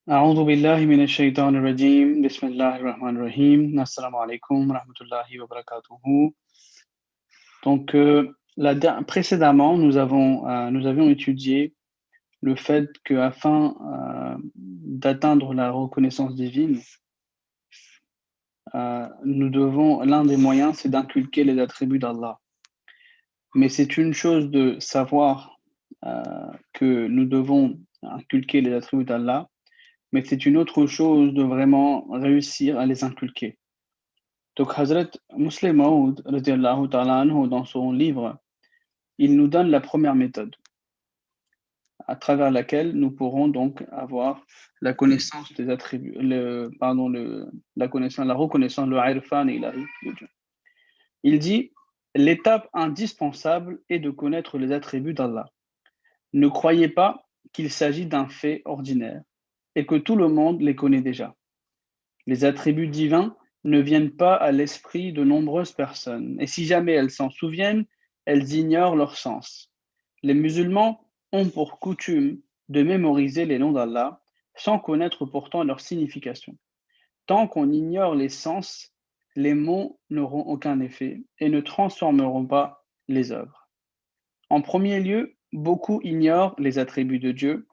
أعوذ بالله من الشيطان الرجيم بسم الله الرحمن الرحيم السلام عليكم ورحمة الله وبركاته. Donc, précédemment, nous avions étudié le fait qu'afin d'atteindre la reconnaissance divine, l'un des moyens, c'est d'inculquer les attributs d'Allah. Mais c'est une chose de savoir que nous devons inculquer les attributs d'Allah, mais c'est une autre chose de vraiment réussir à les inculquer. Donc, Hazrat Muslim Maud, radiallahu ta'ala anhu, dans son livre, il nous donne la première méthode à travers laquelle nous pourrons donc avoir la connaissance des attributs, la connaissance, la reconnaissance, le irfan ilahi de Dieu. Il dit, l'étape indispensable est de connaître les attributs d'Allah. Ne croyez pas qu'il s'agit d'un fait ordinaire et que tout le monde les connaît déjà. Les attributs divins ne viennent pas à l'esprit de nombreuses personnes, et si jamais elles s'en souviennent, elles ignorent leur sens. Les musulmans ont pour coutume de mémoriser les noms d'Allah sans connaître pourtant leur signification. Tant qu'on ignore les sens, les mots n'auront aucun effet et ne transformeront pas les œuvres. En premier lieu, beaucoup ignorent les attributs de Dieu,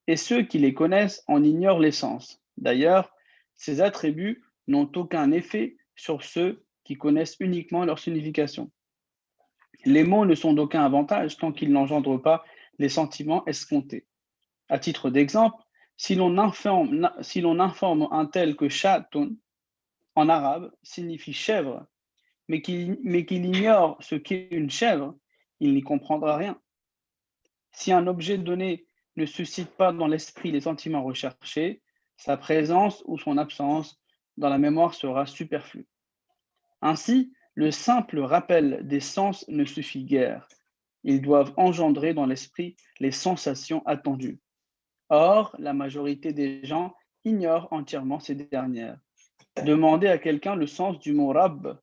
et ceux qui les connaissent en ignorent les sens. D'ailleurs, ces attributs n'ont aucun effet sur ceux qui connaissent uniquement leur signification. Les mots ne sont d'aucun avantage tant qu'ils n'engendrent pas les sentiments escomptés. À titre d'exemple, si l'on informe un tel que chatun en arabe signifie chèvre, mais qu'il ignore ce qu'est une chèvre, il n'y comprendra rien. Si un objet donné ne suscite pas dans l'esprit les sentiments recherchés, sa présence ou son absence dans la mémoire sera superflue. Ainsi, le simple rappel des sens ne suffit guère. Ils doivent engendrer dans l'esprit les sensations attendues. Or, la majorité des gens ignorent entièrement ces dernières. Demandez à quelqu'un le sens du mot Rabb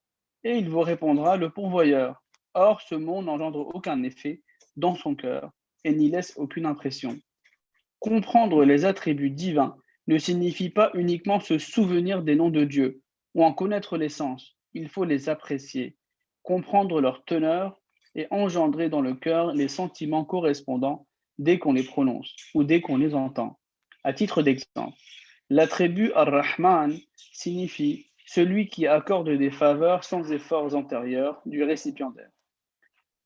et il vous répondra le pourvoyeur. Or, ce mot n'engendre aucun effet dans son cœur et n'y laisse aucune impression. Comprendre les attributs divins ne signifie pas uniquement se souvenir des noms de Dieu ou en connaître les sens. Il faut les apprécier, comprendre leur teneur et engendrer dans le cœur les sentiments correspondants dès qu'on les prononce ou dès qu'on les entend. À titre d'exemple, l'attribut Ar-Rahman signifie celui qui accorde des faveurs sans efforts antérieurs du récipiendaire.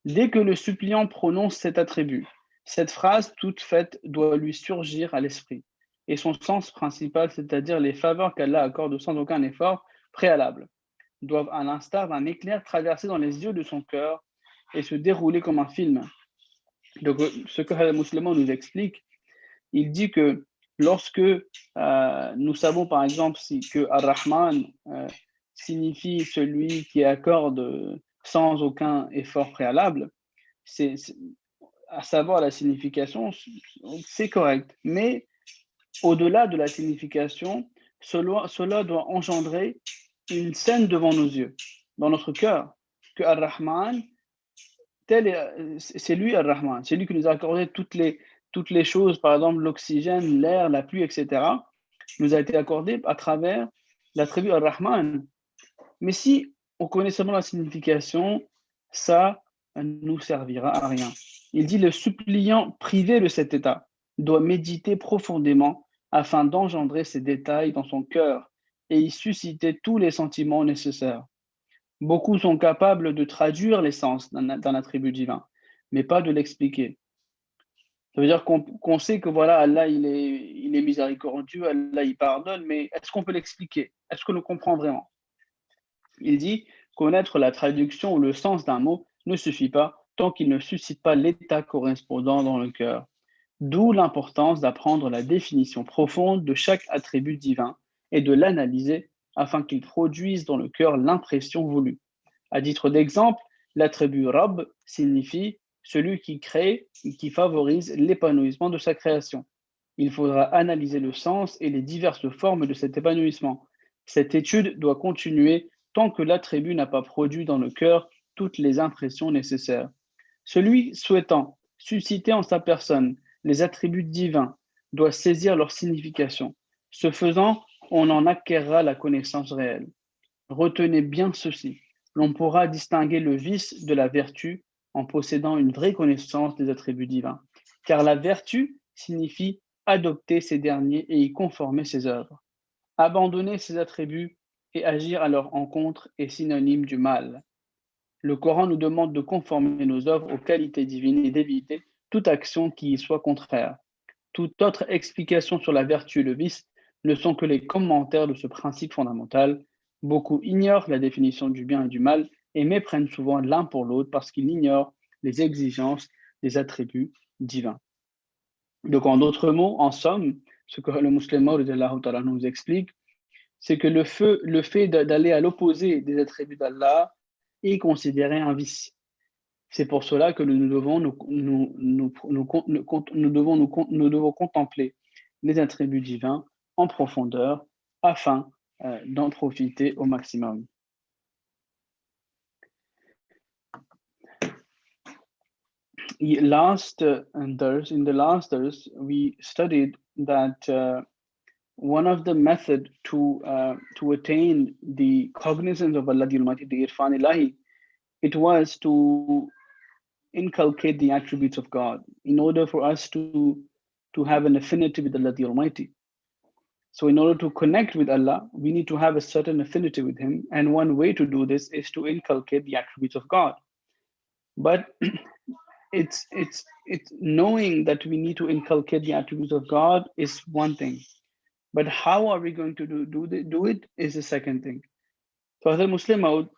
Dès que le suppliant prononce cet attribut, cette phrase toute faite doit lui surgir à l'esprit, et son sens principal, c'est-à-dire les faveurs qu'Allah accorde sans aucun effort préalable, doivent à l'instar d'un éclair traverser dans les yeux de son cœur et se dérouler comme un film. Donc, ce que Hadith Musulman nous explique, il dit que lorsque nous savons par exemple que Ar-Rahman signifie celui qui accorde sans aucun effort préalable, c'est, à savoir la signification, c'est correct. Mais au-delà de la signification, cela doit engendrer une scène devant nos yeux, dans notre cœur, que Ar-Rahman, c'est lui Ar-Rahman, c'est lui qui nous a accordé toutes les choses, par exemple l'oxygène, l'air, la pluie, etc., nous a été accordé à travers l'attribut Ar-Rahman. Mais si on connaît seulement la signification, ça ne nous servira à rien. Il dit le suppliant privé de cet état doit méditer profondément afin d'engendrer ces détails dans son cœur et y susciter tous les sentiments nécessaires. Beaucoup sont capables de traduire l'essence d'un attribut divin, mais pas de l'expliquer. Ça veut dire qu'on sait que voilà, Allah il est miséricordieux, Allah il pardonne, mais est-ce qu'on peut l'expliquer? Est-ce qu'on le comprend vraiment? Il dit connaître la traduction ou le sens d'un mot ne suffit pas tant qu'il ne suscite pas l'état correspondant dans le cœur. D'où l'importance d'apprendre la définition profonde de chaque attribut divin et de l'analyser afin qu'il produise dans le cœur l'impression voulue. À titre d'exemple, l'attribut Rabb signifie celui qui crée et qui favorise l'épanouissement de sa création. Il faudra analyser le sens et les diverses formes de cet épanouissement. Cette étude doit continuer tant que l'attribut n'a pas produit dans le cœur toutes les impressions nécessaires. Celui souhaitant susciter en sa personne les attributs divins doit saisir leur signification, Ce faisant, on en acquérera la connaissance réelle. Retenez bien ceci. L'on pourra distinguer le vice de la vertu en possédant une vraie connaissance des attributs divins. Car la vertu signifie adopter ces derniers et y conformer ses œuvres. Abandonner ces attributs et agir à leur encontre est synonyme du mal. Le Coran nous demande de conformer nos œuvres aux qualités divines et d'éviter toute action qui y soit contraire. Toute autre explication sur la vertu et le vice ne sont que les commentaires de ce principe fondamental. Beaucoup ignorent la définition du bien et du mal et méprennent souvent l'un pour l'autre parce qu'ils ignorent les exigences des attributs divins. Donc, en d'autres mots, en somme, ce que le musulman nous explique, c'est que le fait d'aller à l'opposé des attributs d'Allah est considéré un vice. C'est pour cela que nous devons contempler les attributs divins en profondeur afin d'en profiter au maximum. In the last verse, we studied that one of the methods to attain the cognizance of Allah the Almighty, the Irfan Ilahi, it was to inculcate the attributes of God in order for us to have an affinity with Allah the Almighty. So in order to connect with Allah, we need to have a certain affinity with Him. And one way to do this is to inculcate the attributes of God. But it's knowing that we need to inculcate the attributes of God is one thing. But how are we going to do it is the second thing. So Hazrat Muslim Maud,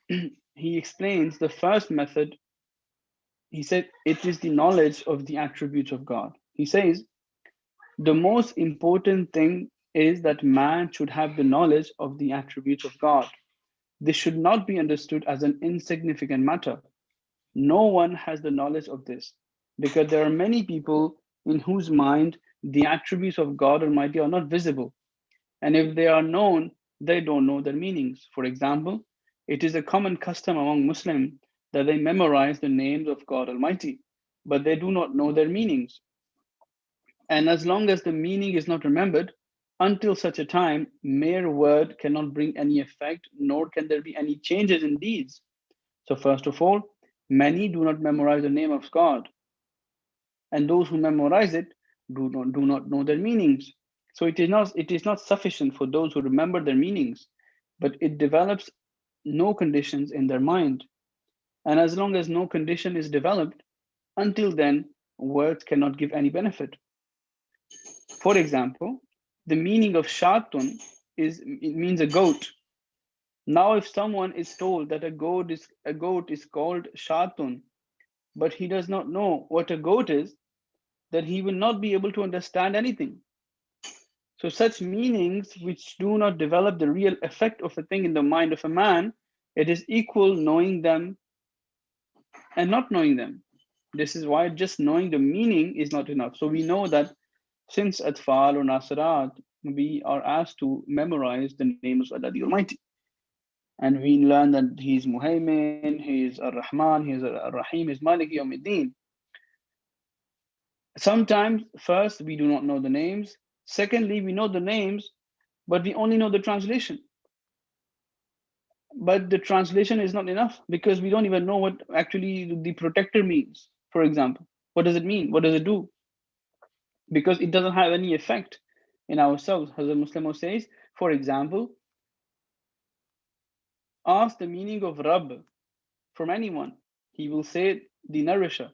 he explains the first method. He said it is the knowledge of the attributes of God. He says the most important thing is that man should have the knowledge of the attributes of God. This should not be understood as an insignificant matter. No one has the knowledge of this because there are many people in whose mind the attributes of God Almighty are not visible. And if they are known, they don't know their meanings. For example, it is a common custom among Muslims that they memorize the names of God Almighty, but they do not know their meanings. And as long as the meaning is not remembered, until such a time, mere word cannot bring any effect, nor can there be any changes in deeds. So first of all, many do not memorize the name of God. And those who memorize it do not know their meanings. So it is not sufficient for those who remember their meanings, but it develops no conditions in their mind. And as long as no condition is developed, until then, words cannot give any benefit. For example, the meaning of shatun means a goat. Now, if someone is told that a goat is called shatun, but he does not know what a goat is, then he will not be able to understand anything. So such meanings which do not develop the real effect of a thing in the mind of a man, it is equal knowing them and not knowing them. This is why just knowing the meaning is not enough. So we know that since Atfal or Nasirat, we are asked to memorize the names of Allah the Almighty. And we learn that He is Muhaymin, He is Ar-Rahman, He is Ar-Rahim, He is Malik Yawmiddin. Sometimes, first, we do not know the names. Secondly, we know the names, but we only know the translation. But the translation is not enough because we don't even know what actually the protector means, for example. What does it mean? What does it do? Because it doesn't have any effect in ourselves. Hazrat Muslim says, for example, ask the meaning of Rabb from anyone. He will say the nourisher.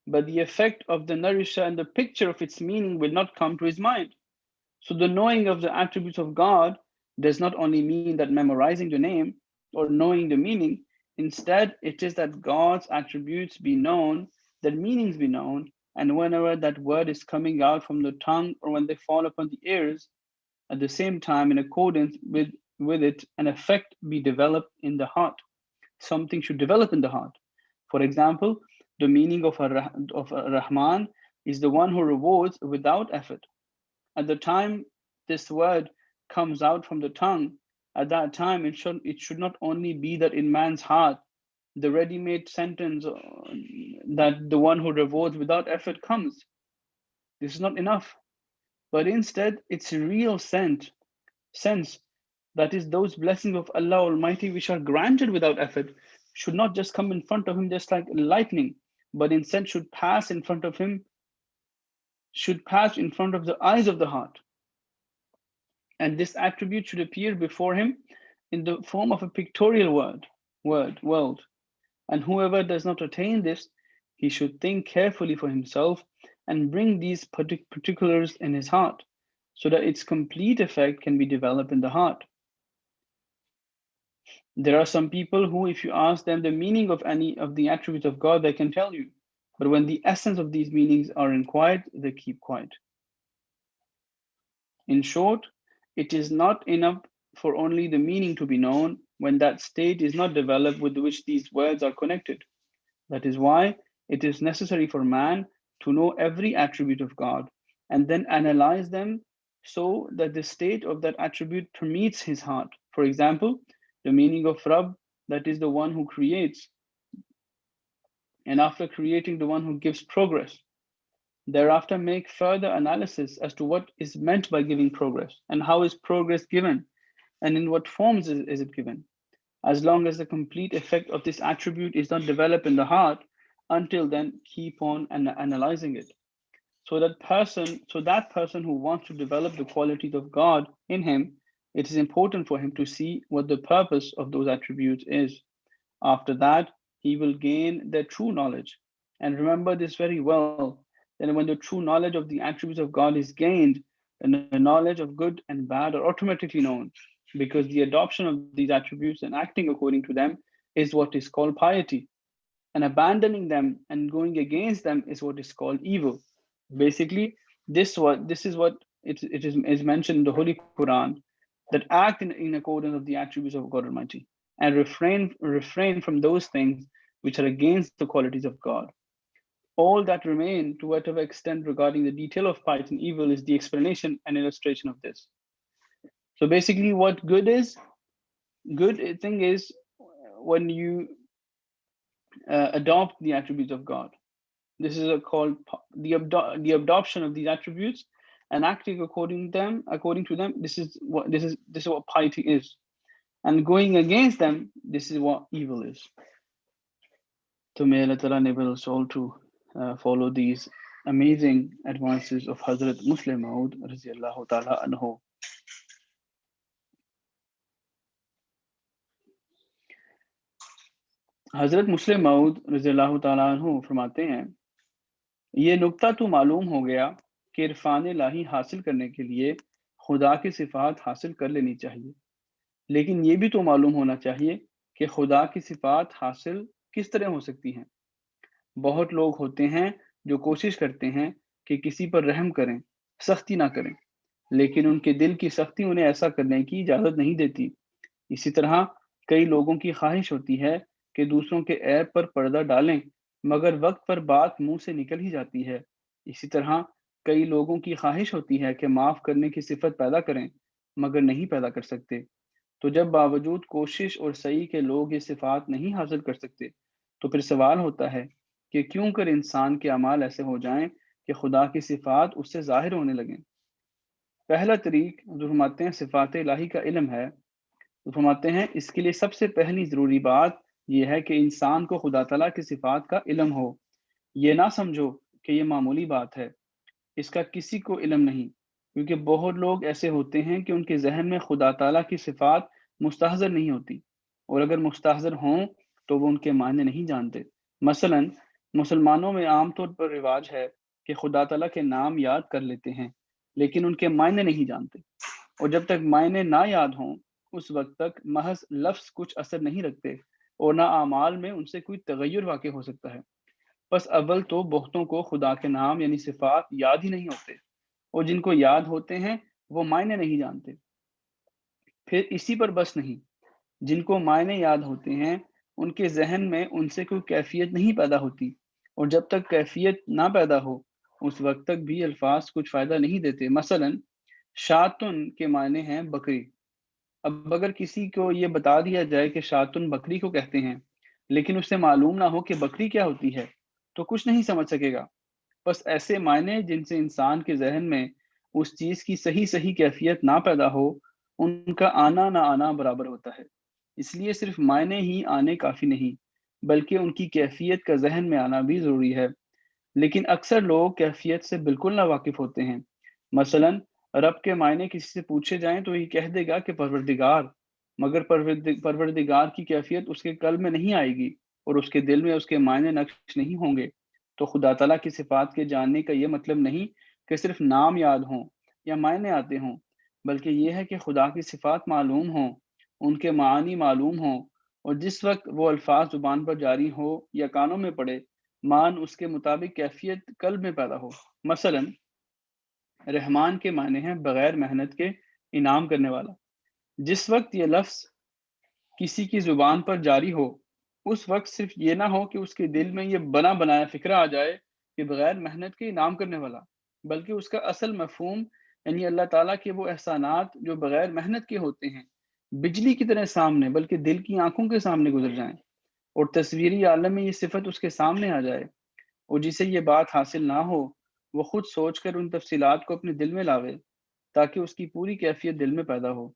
But the effect of the nourisher and the picture of its meaning will not come to his mind. So the knowing of the attributes of God does not only mean that memorizing the name or knowing the meaning. Instead, it is that God's attributes be known, that meanings be known, and whenever that word is coming out from the tongue or when they fall upon the ears, at the same time, in accordance with it, an effect be developed in the heart. Something should develop in the heart. For example, the meaning of Rahman is the one who rewards without effort. At the time this word comes out from the tongue, at that time it should not only be that in man's heart, the ready-made sentence that the one who rewards without effort comes. This is not enough. but instead its real sense, that is, those blessings of Allah Almighty which are granted without effort, should not just come in front of him just like lightning, but instead should pass in front of him, should pass in front of the eyes of the heart. And this attribute should appear before him in the form of a pictorial world. And whoever does not attain this, he should think carefully for himself and bring these particulars in his heart, so that its complete effect can be developed in the heart. There are some people who, if you ask them the meaning of any of the attributes of God, they can tell you. But when the essence of these meanings are inquired, they keep quiet. In short, it is not enough for only the meaning to be known when that state is not developed with which these words are connected. That is why it is necessary for man to know every attribute of God and then analyze them so that the state of that attribute permeates his heart. For example, the meaning of Rabb, that is the one who creates, and after creating, the one who gives progress. Thereafter, make further analysis as to what is meant by giving progress and how is progress given and in what forms is it given. As long as the complete effect of this attribute is not developed in the heart, until then, keep on analyzing it. So that person who wants to develop the qualities of God in him, it is important for him to see what the purpose of those attributes is. After that, he will gain the true knowledge. And remember this very well, that when the true knowledge of the attributes of God is gained, then the knowledge of good and bad are automatically known, because the adoption of these attributes and acting according to them is what is called piety. And abandoning them and going against them is what is called evil. Basically, this is what is mentioned in the Holy Quran, that act in accordance of the attributes of God Almighty and refrain from those things which are against the qualities of God. All that remain, to whatever extent regarding the detail of piety and evil, is the explanation and illustration of this. So basically, what good thing is when you adopt the attributes of God. This is called the adoption of these attributes and acting according to them. This is what piety is, and going against them, this is what evil is. So may Allah Ta'ala enable us all to follow these amazing advances of Hazrat Musleh Maud radiyallahu ta'ala anhu. हजरत मुस्लिम मऊद रज़ियल्लाहु ताला अन्हु फरमाते हैं, ये नुक्ता तो मालूम हो गया कि इरफान इलाही हासिल करने के लिए खुदा की सिफात हासिल कर लेनी चाहिए, लेकिन ये भी तो मालूम होना चाहिए कि खुदा की सिफात हासिल किस तरह हो सकती हैं। बहुत लोग होते हैं जो कोशिश करते हैं कि किसी पर रहम करें, सख्ती ना करें, लेकिन उनके दिल की सख्ती उन्हें ऐसा करने की इजाज़त नहीं देती। इसी तरह कई लोगों की ख्वाहिश होती है कि दूसरों के ऐब पर पर्दा डालें, मगर वक्त पर बात मुंह से निकल ही जाती है। इसी तरह कई लोगों की ख्वाहिश होती है कि माफ़ करने की सिफत पैदा करें, मगर नहीं पैदा कर सकते। तो जब बावजूद कोशिश और सही के लोग ये सिफात नहीं हासिल कर सकते, तो फिर सवाल होता है कि क्यों कर इंसान के अमाल ऐसे हो जाएं कि खुदा की सिफात उससे ज़ाहिर होने लगें। पहला तरीक जो फरमाते हैं सिफात इलाही का इल्म है, तो फरमाते हैं इसके लिए सबसे पहली ज़रूरी बात यह है कि इंसान को खुदा तआला की सिफात का इल्म हो। ये ना समझो कि ये मामूली बात है, इसका किसी को इल्म नहीं, क्योंकि बहुत लोग ऐसे होते हैं कि उनके जहन में खुदा ताला की सिफात मुस्तहज़र नहीं होती, और अगर मुस्तहज़र हों तो वो उनके मायने नहीं जानते। मसलन मुसलमानों में आम तौर पर रिवाज है कि खुदा ताला के नाम याद कर लेते हैं, लेकिन उनके मायने नहीं जानते, और जब तक मायने ना याद हों उस वक्त तक महज लफ्ज़ कुछ असर नहीं रखते और ना आमाल में उनसे कोई तगय्युर वाक़ई हो सकता है। बस अव्वल तो बहुतों को खुदा के नाम यानी सिफात याद ही नहीं होते, और जिनको याद होते हैं वो मायने नहीं जानते। फिर इसी पर बस नहीं, जिनको मायने याद होते हैं उनके जहन में उनसे कोई कैफियत नहीं पैदा होती, और जब तक कैफियत ना पैदा हो उस वक्त तक भी अल्फाज कुछ फ़ायदा नहीं देते। मसलन शातुन के मायने हैं बकरी। अब अगर किसी को ये बता दिया जाए कि शातुन बकरी को कहते हैं, लेकिन उसे मालूम ना हो कि बकरी क्या होती है, तो कुछ नहीं समझ सकेगा। बस ऐसे मायने जिनसे इंसान के जहन में اس چیز کی صحیح صحیح کیفیت نہ پیدا ہو، ان کا آنا نہ آنا برابر ہوتا ہے۔ اس لیے صرف معنی ہی آنے کافی نہیں، بلکہ ان کی کیفیت کا ذہن میں آنا بھی ضروری ہے۔ لیکن اکثر لوگ کیفیت سے بالکل ناواقف ہوتے ہیں۔ مثلاً رب کے معنی کسی سے پوچھے جائیں تو یہ کہہ دے گا کہ پروردگار، مگر پروردگار کی کیفیت اس کے قلب میں نہیں آئے گی اور اس کے دل میں اس کے معنی نقش نہیں ہوں گے۔ تو خدا تعالیٰ کی صفات کے جاننے کا یہ مطلب نہیں کہ صرف نام یاد ہوں یا معنی آتے ہوں، بلکہ یہ ہے کہ خدا کی صفات معلوم ہوں، ان کے معانی معلوم ہوں، اور جس وقت وہ الفاظ زبان پر جاری ہو یا کانوں میں پڑے، مان اس کے مطابق کیفیت قلب میں پیدا ہو۔ مثلاً رحمان کے معنی ہیں بغیر محنت کے انعام کرنے والا۔ جس وقت یہ لفظ کسی کی زبان پر جاری ہو، اس وقت صرف یہ نہ ہو کہ اس کے دل میں یہ بنا بنایا فکرہ آ جائے کہ بغیر محنت کے انعام کرنے والا، بلکہ اس کا اصل مفہوم یعنی اللہ تعالیٰ کے وہ احسانات جو بغیر محنت کے ہوتے ہیں، بجلی کی طرح سامنے بلکہ دل کی آنکھوں کے سامنے گزر جائیں، اور تصویری عالم میں یہ صفت اس کے سامنے آ جائے، اور جسے یہ بات حاصل نہ ہو وہ خود سوچ کر ان تفصیلات کو اپنے دل میں لاوے تاکہ اس کی پوری کیفیت دل میں پیدا ہو۔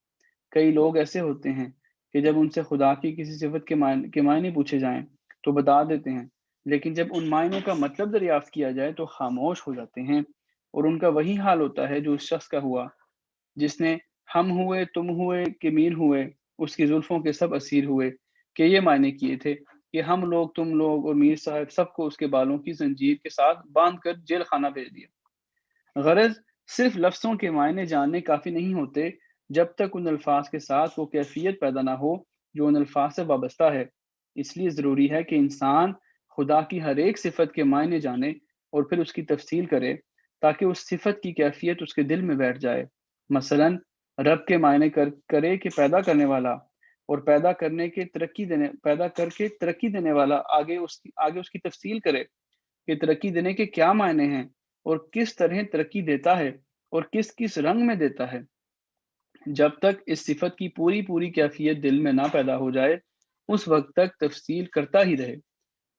کئی لوگ ایسے ہوتے ہیں کہ جب ان سے خدا کی کسی صفت کے معنی پوچھے جائیں تو بتا دیتے ہیں، لیکن جب ان معنوں کا مطلب دریافت کیا جائے تو خاموش ہو جاتے ہیں، اور ان کا وہی حال ہوتا ہے جو اس شخص کا ہوا جس نے ہم ہوئے تم ہوئے کہ میر ہوئے اس کی زلفوں کے سب اسیر ہوئے کہ یہ معنی کیے تھے کہ ہم لوگ تم لوگ اور میر صاحب سب کو اس کے بالوں کی زنجیر کے ساتھ باندھ کر جیل خانہ بھیج دیا۔ غرض صرف لفظوں کے معنی جاننے کافی نہیں ہوتے جب تک ان الفاظ کے ساتھ وہ کیفیت پیدا نہ ہو جو ان الفاظ سے وابستہ ہے۔ اس لیے ضروری ہے کہ انسان خدا کی ہر ایک صفت کے معنی جانے اور پھر اس کی تفصیل کرے تاکہ اس صفت کی کیفیت اس کے دل میں بیٹھ جائے۔ مثلاً رب کے معنی کرے کہ پیدا کرنے والا، اور پیدا کر کے ترقی دینے والا، آگے اس کی تفصیل کرے کہ ترقی دینے کے کیا معنی ہیں اور کس طرح ترقی دیتا ہے اور کس کس رنگ میں دیتا ہے۔ جب تک اس صفت کی پوری کیفیت دل میں نہ پیدا ہو جائے اس وقت تک تفصیل کرتا ہی رہے۔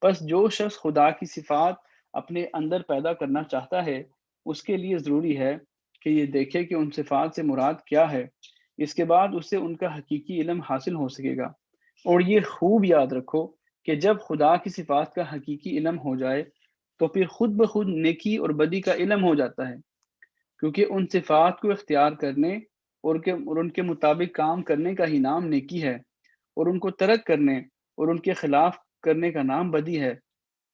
پس جو شخص خدا کی صفات اپنے اندر پیدا کرنا چاہتا ہے اس کے لیے ضروری ہے کہ یہ دیکھے کہ ان صفات سے مراد کیا ہے، اس کے بعد اسے ان کا حقیقی علم حاصل ہو سکے گا۔ اور یہ خوب یاد رکھو کہ جب خدا کی صفات کا حقیقی علم ہو جائے تو پھر خود بخود نیکی اور بدی کا علم ہو جاتا ہے، کیونکہ ان صفات کو اختیار کرنے اور ان کے مطابق کام کرنے کا ہی نام نیکی ہے، اور ان کو ترک کرنے اور ان کے خلاف کرنے کا نام بدی ہے۔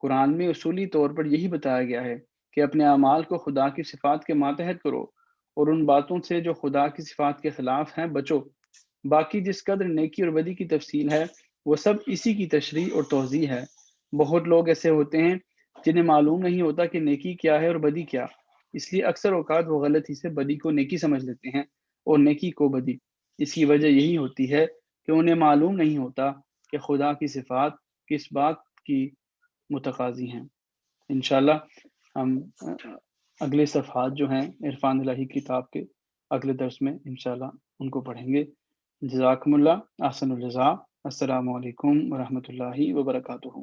قرآن میں اصولی طور پر یہی بتایا گیا ہے کہ اپنے اعمال کو خدا کی صفات کے ماتحت کرو اور ان باتوں سے جو خدا کی صفات کے خلاف ہیں بچو۔ باقی جس قدر نیکی اور بدی کی تفصیل ہے وہ سب اسی کی تشریح اور توضیح ہے۔ بہت لوگ ایسے ہوتے ہیں جنہیں معلوم نہیں ہوتا کہ نیکی کیا ہے اور بدی کیا، اس لیے اکثر اوقات وہ غلطی سے بدی کو نیکی سمجھ لیتے ہیں اور نیکی کو بدی۔ اس کی وجہ یہی ہوتی ہے کہ انہیں معلوم نہیں ہوتا کہ خدا کی صفات کس بات کی متقاضی ہیں۔ انشاءاللہ ہم اگلے صفحات جو ہیں عرفان الہی کتاب کے اگلے درس میں انشاءاللہ ان کو پڑھیں گے۔ جزاکم اللہ، احسن الجزاء۔ السلام علیکم ورحمۃ اللہ وبرکاتہ۔